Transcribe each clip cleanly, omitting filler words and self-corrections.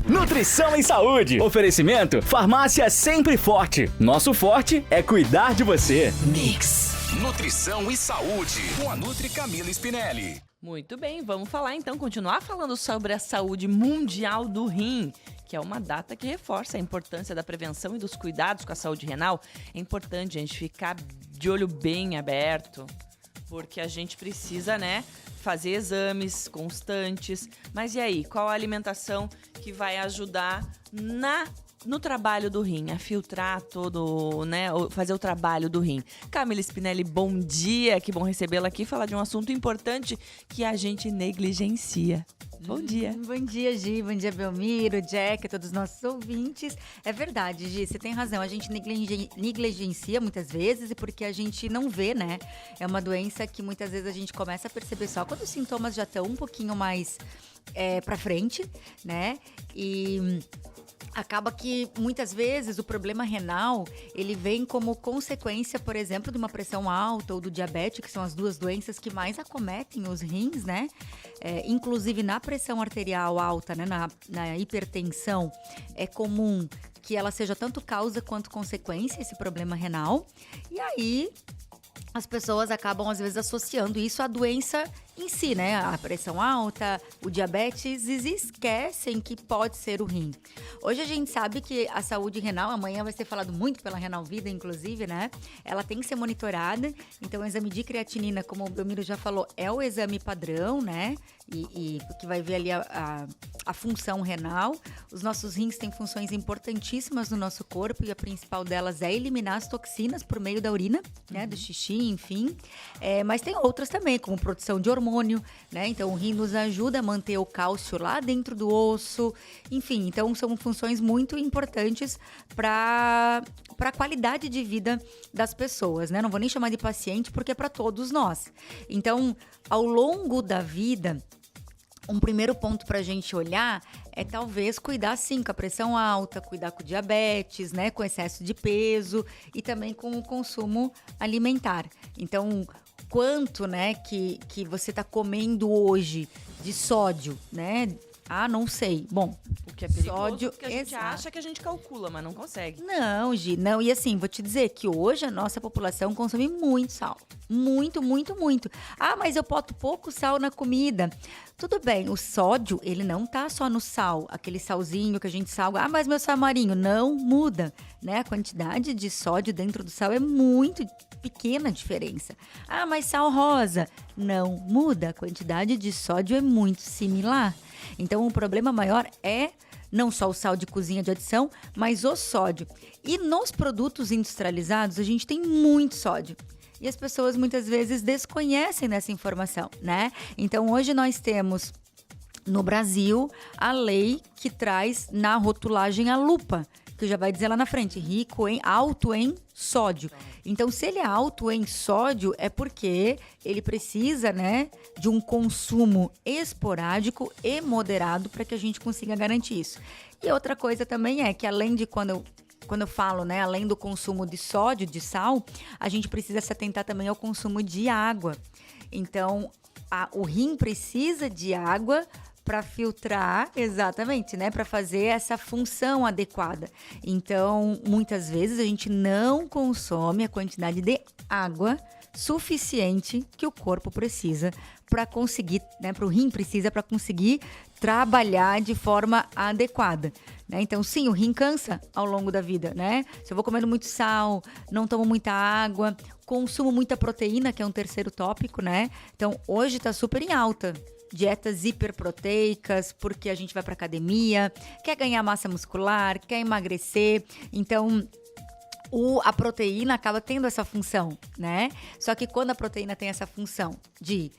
Nutrição e saúde. Oferecimento Farmácia Sempre Forte. Nosso forte é cuidar de você. Mix. Nutrição e saúde. Com a Nutri Camila Spinelli. Muito bem, vamos falar então, continuar falando sobre a saúde mundial do rim, que é uma data que reforça a importância da prevenção e dos cuidados com a saúde renal. É importante a gente ficar de olho bem aberto, porque a gente precisa, fazer exames constantes. Mas e aí, qual a alimentação que vai ajudar no trabalho do rim, a filtrar todo, fazer o trabalho do rim? Camila Spinelli, bom dia, que bom recebê-la aqui e falar de um assunto importante que a gente negligencia. Bom dia. Bom dia, Gi. Bom dia, Belmiro, Jack, a todos os nossos ouvintes. É verdade, Gi, você tem razão. A gente negligencia muitas vezes e porque a gente não vê, né? É uma doença que muitas vezes a gente começa a perceber só quando os sintomas já estão um pouquinho mais pra frente, né? E acaba que muitas vezes o problema renal, ele vem como consequência, por exemplo, de uma pressão alta ou do diabetes, que são as duas doenças que mais acometem os rins, né? Inclusive na pressão arterial alta, né? Na hipertensão, é comum que ela seja tanto causa quanto consequência, esse problema renal. E aí as pessoas acabam, às vezes, associando isso à doença em si, né? A pressão alta, o diabetes, e esquecem que pode ser o rim. Hoje a gente sabe que a saúde renal, amanhã vai ser falado muito pela Renal Vida, inclusive, né? Ela tem que ser monitorada. Então, o exame de creatinina, como o Belmiro já falou, é o exame padrão, né? E que vai ver ali a função renal. Os nossos rins têm funções importantíssimas no nosso corpo e a principal delas é eliminar as toxinas por meio da urina, né? Do xixi, enfim. Mas tem outras também, como produção de hormônio, né? Então, o rim nos ajuda a manter o cálcio lá dentro do osso. Enfim, então são funções muito importantes para a qualidade de vida das pessoas, né? Não vou nem chamar de paciente, porque é para todos nós. Então, ao longo da vida, um primeiro ponto para a gente olhar é talvez cuidar sim com a pressão alta, cuidar com diabetes, né, com excesso de peso e também com o consumo alimentar. Então, quanto, né, que você está comendo hoje de sódio, né? Ah, não sei. Bom, o que é perigoso, sódio, porque a gente acha que a gente calcula, mas não consegue. Não, Gi, não. E assim, vou te dizer que hoje a nossa população consome muito sal. Muito, muito, muito. Ah, mas eu boto pouco sal na comida. Tudo bem, o sódio, ele não tá só no sal, aquele salzinho que a gente salga. Ah, mas meu sal marinho, não muda, né? A quantidade de sódio dentro do sal é muito pequena a diferença. Ah, mas sal rosa, não muda. A quantidade de sódio é muito similar. Então, o problema maior é não só o sal de cozinha de adição, mas o sódio. E nos produtos industrializados, a gente tem muito sódio. E as pessoas muitas vezes desconhecem dessa informação, né? Então, hoje nós temos no Brasil a lei que traz na rotulagem a lupa, que já vai dizer lá na frente, alto em sódio. Então, se ele é alto em sódio, é porque ele precisa, né, de um consumo esporádico e moderado para que a gente consiga garantir isso. E outra coisa também é que além de quando eu falo, né, além do consumo de sódio, de sal, a gente precisa se atentar também ao consumo de água. Então, o rim precisa de água para filtrar, exatamente, né, para fazer essa função adequada. Então, muitas vezes a gente não consome a quantidade de água suficiente que o corpo precisa para conseguir, né, para o rim precisa para conseguir trabalhar de forma adequada, né? Então, sim, o rim cansa ao longo da vida, né? Se eu vou comendo muito sal, não tomo muita água, consumo muita proteína, que é um terceiro tópico, né? Então, hoje está super em alta dietas hiperproteicas, porque a gente vai para academia, quer ganhar massa muscular, quer emagrecer. Então, a proteína acaba tendo essa função, né? Só que quando a proteína tem essa função de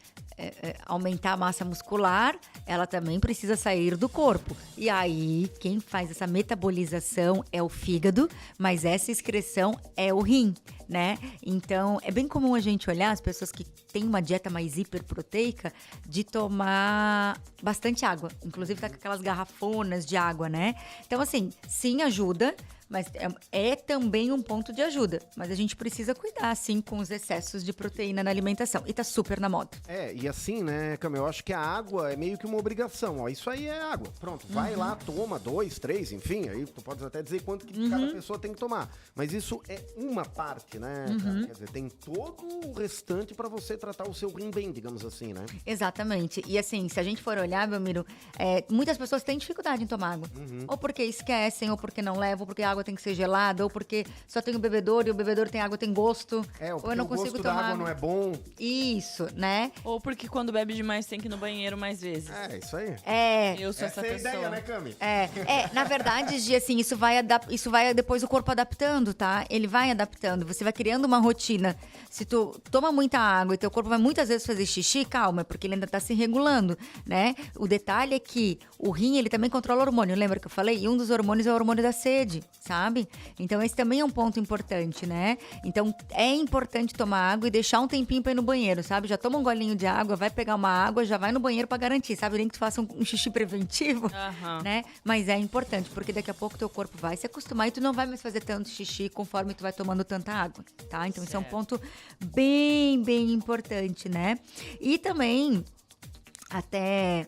aumentar a massa muscular, ela também precisa sair do corpo. E aí, quem faz essa metabolização é o fígado, mas essa excreção é o rim, né? Então, é bem comum a gente olhar as pessoas que têm uma dieta mais hiperproteica de tomar bastante água. Inclusive, tá com aquelas garrafonas de água, né? Então, assim, sim, ajuda, mas é também um ponto de ajuda. Mas a gente precisa cuidar, assim, com os excessos de proteína na alimentação. E tá super na moda. E assim, né, Cami, eu acho que a água é meio que uma obrigação. Ó, isso aí é água. Pronto, vai lá, toma 2, 3, enfim. Aí tu pode até dizer quanto que cada pessoa tem que tomar. Mas isso é uma parte, né? Quer dizer, tem todo o restante pra você tratar o seu rim bem, digamos assim, né? Exatamente. E assim, se a gente for olhar, Belmiro, muitas pessoas têm dificuldade em tomar água. Ou porque esquecem, ou porque não levam, ou porque a água tem que ser gelada, ou porque só tem o bebedouro e o bebedouro tem água, tem gosto. Ou eu não o consigo gosto tomar da água não é bom. Isso, né? Ou porque quando bebe demais tem que ir no banheiro mais vezes. Isso aí. Eu sou essa é a pessoa. ideia, né, Cami? Na verdade, Gi, assim, isso vai depois o corpo adaptando, tá? Ele vai adaptando, você vai criando uma rotina. Se tu toma muita água e teu corpo vai muitas vezes fazer xixi, calma, porque ele ainda tá se regulando, né? O detalhe é que o rim, ele também controla o hormônio, lembra que eu falei? E um dos hormônios é o hormônio da sede, sabe? Então, esse também é um ponto importante, né? Então, é importante tomar água e deixar um tempinho pra ir no banheiro, sabe? Já toma um golinho de água, vai pegar uma água, já vai no banheiro pra garantir, sabe? Nem que tu faça um xixi preventivo, né? Mas é importante, porque daqui a pouco teu corpo vai se acostumar e tu não vai mais fazer tanto xixi conforme tu vai tomando tanta água, tá? Então, isso é um ponto bem, bem importante, né? E também, até...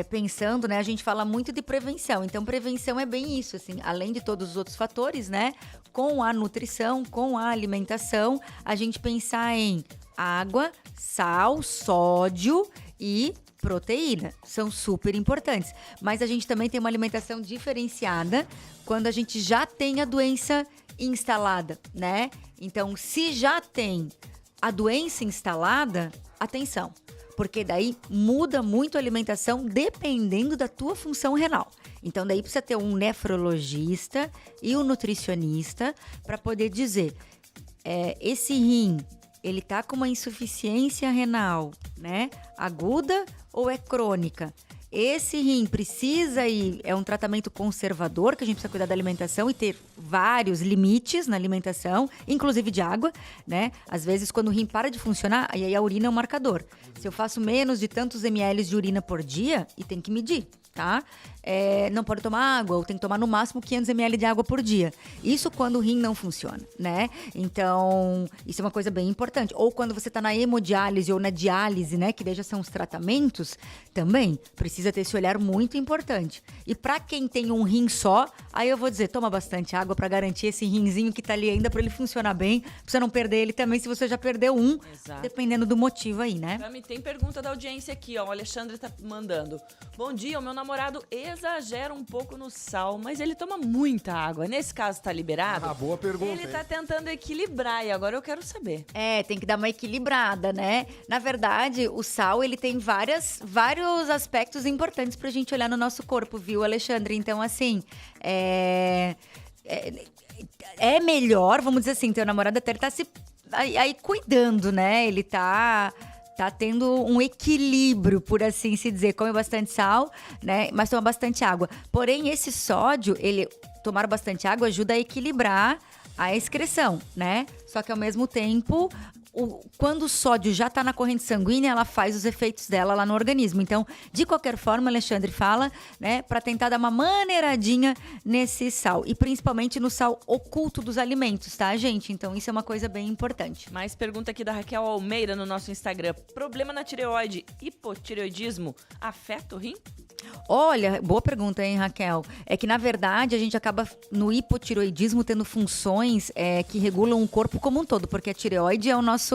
pensando, né, a gente fala muito de prevenção. Então, prevenção é bem isso, assim, além de todos os outros fatores, né, com a nutrição, com a alimentação, a gente pensar em água, sal, sódio e proteína. São super importantes. Mas a gente também tem uma alimentação diferenciada quando a gente já tem a doença instalada, né? Então, se já tem a doença instalada, atenção. Porque daí muda muito a alimentação dependendo da tua função renal. Então, daí precisa ter um nefrologista e um nutricionista para poder dizer, esse rim, ele tá com uma insuficiência renal, né? Aguda ou é crônica? Esse rim precisa ir, é um tratamento conservador, que a gente precisa cuidar da alimentação e ter vários limites na alimentação, inclusive de água, né? Às vezes, quando o rim para de funcionar, aí a urina é um marcador. Se eu faço menos de tantos ml de urina por dia, e tem que medir, tá? Não pode tomar água, ou tem que tomar no máximo 500 ml de água por dia. Isso quando o rim não funciona, né? Então, isso é uma coisa bem importante. Ou quando você tá na hemodiálise ou na diálise, né? Que daí já são os tratamentos, também precisa ter esse olhar muito importante. E pra quem tem um rim só, aí eu vou dizer, toma bastante água pra garantir esse rinzinho que tá ali ainda pra ele funcionar bem, pra você não perder ele também se você já perdeu um, dependendo do motivo aí, né? Tem pergunta da audiência aqui, ó. O Alexandre tá mandando. Bom dia, o meu namorado exagera um pouco no sal, mas ele toma muita água. Nesse caso, tá liberado? Boa pergunta. Ele tá tentando equilibrar e agora eu quero saber. Tem que dar uma equilibrada, né? Na verdade, o sal, ele tem vários aspectos importantes pra gente olhar no nosso corpo, viu, Alexandre? Então, assim, é melhor, vamos dizer assim, teu namorado até tá se aí cuidando, né? Ele tá tendo um equilíbrio, por assim se dizer. Come bastante sal, né? Mas toma bastante água. Porém, esse sódio, tomar bastante água ajuda a equilibrar a excreção, né? Só que ao mesmo tempo, quando o sódio já tá na corrente sanguínea, ela faz os efeitos dela lá no organismo. Então, de qualquer forma, Alexandre fala, né, para tentar dar uma maneiradinha nesse sal. E principalmente no sal oculto dos alimentos, tá, gente? Então, isso é uma coisa bem importante. Mais pergunta aqui da Raquel Almeida no nosso Instagram. Problema na tireoide, hipotireoidismo, afeta o rim? Olha, boa pergunta, hein, Raquel? É que, na verdade, a gente acaba no hipotireoidismo tendo funções que regulam o corpo como um todo, porque a tireoide é o nosso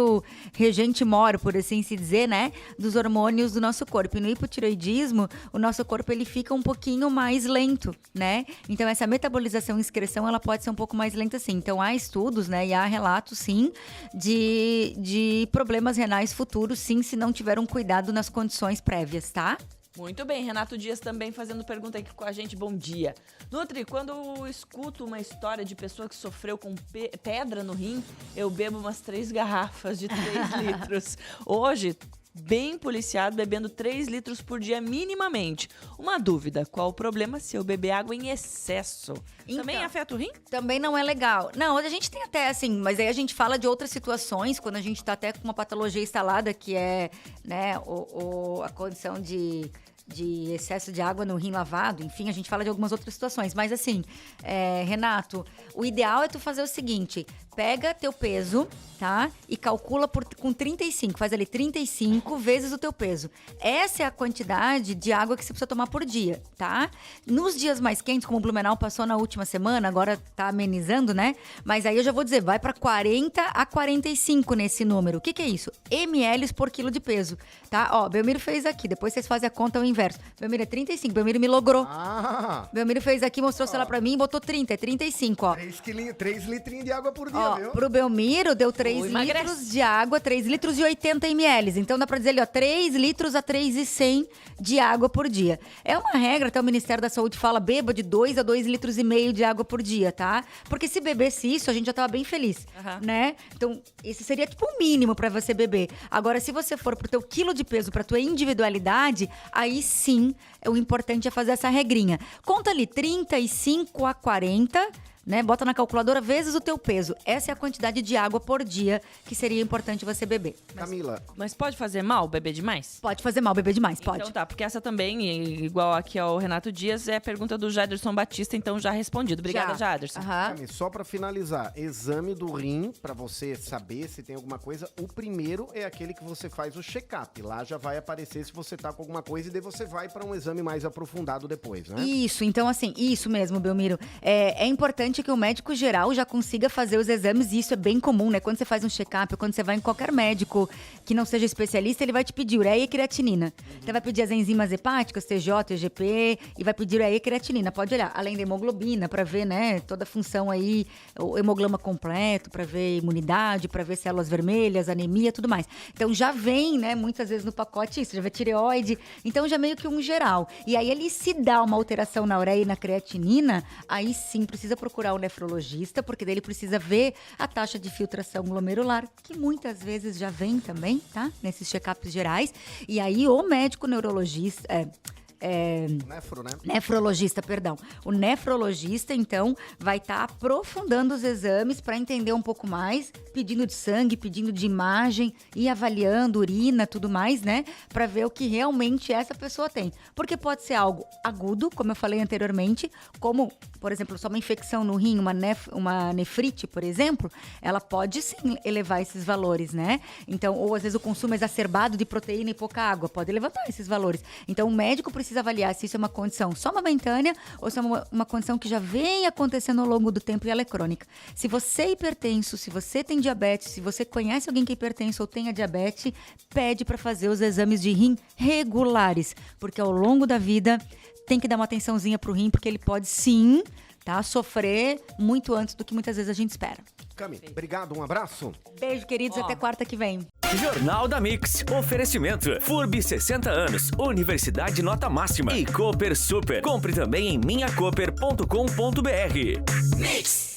regente mor, por assim se dizer, né, dos hormônios do nosso corpo. E no hipotireoidismo, o nosso corpo, ele fica um pouquinho mais lento, né? Então, essa metabolização e excreção, ela pode ser um pouco mais lenta, sim. Então, há estudos, né, e há relatos, sim, de problemas renais futuros, sim, se não tiver um cuidado nas condições prévias, tá? Muito bem, Renato Dias também fazendo pergunta aqui com a gente, bom dia. Nutri, quando eu escuto uma história de pessoa que sofreu com pedra no rim, eu bebo umas 3 garrafas de 3 litros. Hoje, bem policiado, bebendo 3 litros por dia minimamente. Uma dúvida, qual o problema se eu beber água em excesso? Também Então, afeta o rim? Também não é legal. Não, a gente tem até assim, mas aí a gente fala de outras situações, quando a gente tá até com uma patologia instalada, que é, né, a condição de excesso de água no rim lavado, enfim, a gente fala de algumas outras situações. Mas assim, Renato, o ideal é tu fazer o seguinte, pega teu peso, tá? E calcula com 35, faz ali 35 vezes o teu peso. Essa é a quantidade de água que você precisa tomar por dia, tá? Nos dias mais quentes, como o Blumenau passou na última semana, agora tá amenizando, né? Mas aí eu já vou dizer, vai pra 40 a 45 nesse número. O que é isso? ml por quilo de peso, tá? Ó, Belmiro fez aqui, depois vocês fazem a conta ao inverso. Belmiro é 35, Belmiro me logrou. Belmiro fez aqui, mostrou o celular pra mim e botou 30, é 35, ó. 3 litrinhos de água por dia, Ó, viu? pro Belmiro deu 3 emagrece. litros de água, 3 litros e 80 ml. Então dá pra dizer ali, ó, 3 litros a 3,100 de água por dia. É uma regra, até o Ministério da Saúde fala, beba de 2 a 2,5 litros de água por dia, tá? Porque se bebesse isso, a gente já tava bem feliz, né? Então, esse seria tipo o mínimo pra você beber. Agora, se você for pro teu quilo de peso, pra tua individualidade, aí sim, o importante é fazer essa regrinha. Conta ali, 35 a 40, né? Bota na calculadora vezes o teu peso. Essa é a quantidade de água por dia que seria importante você beber. Camila. Mas pode fazer mal beber demais? Pode fazer mal beber demais, pode. Então tá, porque essa também, igual aqui ao Renato Dias, é a pergunta do Jaderson Batista, então já respondido. Obrigada, Jaderson. Camila, só pra finalizar, exame do rim, pra você saber se tem alguma coisa, o primeiro é aquele que você faz o check-up. Lá já vai aparecer se você tá com alguma coisa e daí você vai pra um exame mais aprofundado depois, né? Isso, então assim, isso mesmo, Belmiro. É importante que o médico geral já consiga fazer os exames, e isso é bem comum, né? Quando você faz um check-up, quando você vai em qualquer médico que não seja especialista, ele vai te pedir ureia e creatinina. Então vai pedir as enzimas hepáticas, TJ, TGP, e vai pedir ureia e creatinina. Pode olhar, além da hemoglobina, pra ver, né, toda a função aí, o hemograma completo, pra ver imunidade, pra ver células vermelhas, anemia, tudo mais. Então já vem, né, muitas vezes no pacote isso, já vê tireoide, então já meio que um geral. E aí ele se dá uma alteração na ureia e na creatinina, aí sim precisa procurar o nefrologista, porque daí ele precisa ver a taxa de filtração glomerular, que muitas vezes já vem também, tá? Nesses check-ups gerais. E aí o médico neurologista... Nefrologista, perdão. O nefrologista, então, vai estar aprofundando os exames para entender um pouco mais, pedindo de sangue, pedindo de imagem e avaliando urina, tudo mais, né? Para ver o que realmente essa pessoa tem. Porque pode ser algo agudo, como eu falei anteriormente, como, por exemplo, só uma infecção no rim, uma nefrite, por exemplo, ela pode sim elevar esses valores, né? Então, ou às vezes o consumo exacerbado de proteína e pouca água pode levantar esses valores. Então, o médico precisa avaliar se isso é uma condição só momentânea ou se é uma condição que já vem acontecendo ao longo do tempo e ela é crônica. Se você é hipertenso, se você tem diabetes, se você conhece alguém que é hipertenso ou tenha diabetes, pede para fazer os exames de rim regulares, porque ao longo da vida tem que dar uma atençãozinha pro rim, porque ele pode sim, tá, sofrer muito antes do que muitas vezes a gente espera. Cami, obrigado, um abraço. Beijo, queridos, até quarta que vem. Jornal da Mix. Oferecimento. FURB 60 anos. Universidade nota máxima. E Cooper Super. Compre também em minhacooper.com.br. Mix.